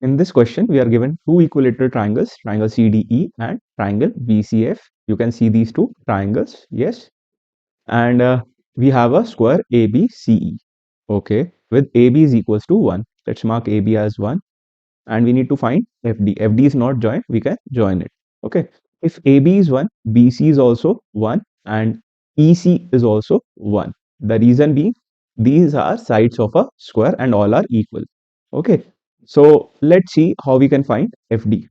in this question, we are given two equilateral triangles, triangle CDE and triangle BCF. You can see these two triangles, yes. And we have a square ABCE, okay, with AB is equals to 1. Let's mark AB as 1. And we need to find FD. FD is not joined, we can join it, okay. If AB is 1, BC is also 1 and EC is also 1. The reason being, these are sides of a square and all are equal, okay. So let's see how we can find FD.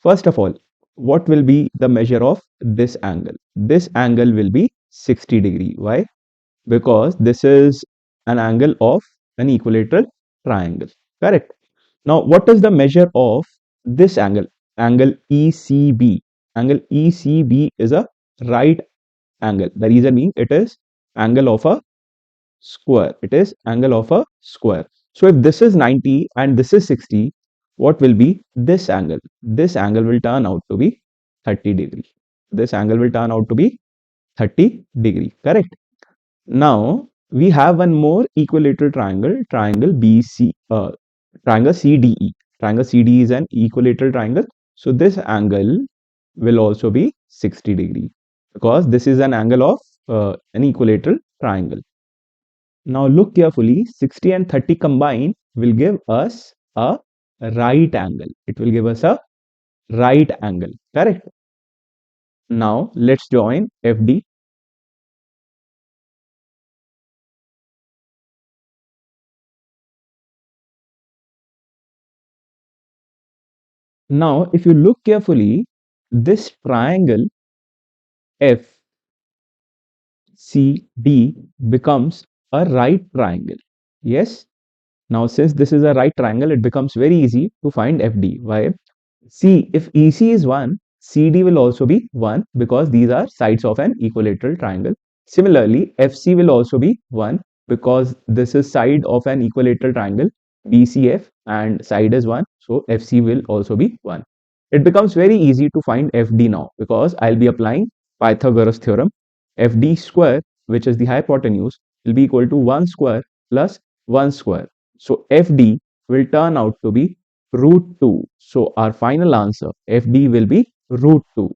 First of all, what will be the measure of this angle? This angle will be 60 degree. Why? Because this is an angle of an equilateral triangle, correct? Now, what is the measure of this angle? Angle ECB. Angle ECB is a right angle. The reason being, it is angle of a square. It is angle of a square. So if this is 90 and this is 60, what will be this angle? This angle will turn out to be 30 degree. This angle will turn out to be 30 degree, correct? Now we have one more equilateral triangle, triangle triangle CDE. Triangle CDE is an equilateral triangle. So this angle will also be 60 degree because this is an angle of an equilateral triangle. Now look carefully, 60 and 30 combined will give us a right angle. It will give us a right angle, correct? Now let's join FD. Now if you look carefully, this triangle FCD becomes a right triangle. Yes. Now since this is a right triangle, it becomes very easy to find FD. Why? See, if EC is 1, CD will also be 1 because these are sides of an equilateral triangle. Similarly, FC will also be 1 because this is side of an equilateral triangle BCF and side is 1. So FC will also be 1. It becomes very easy to find FD now because I'll be applying Pythagoras theorem. FD square, which is the hypotenuse, will be equal to 1 square plus 1 square. So FD will turn out to be root 2. So our final answer, FD will be root 2.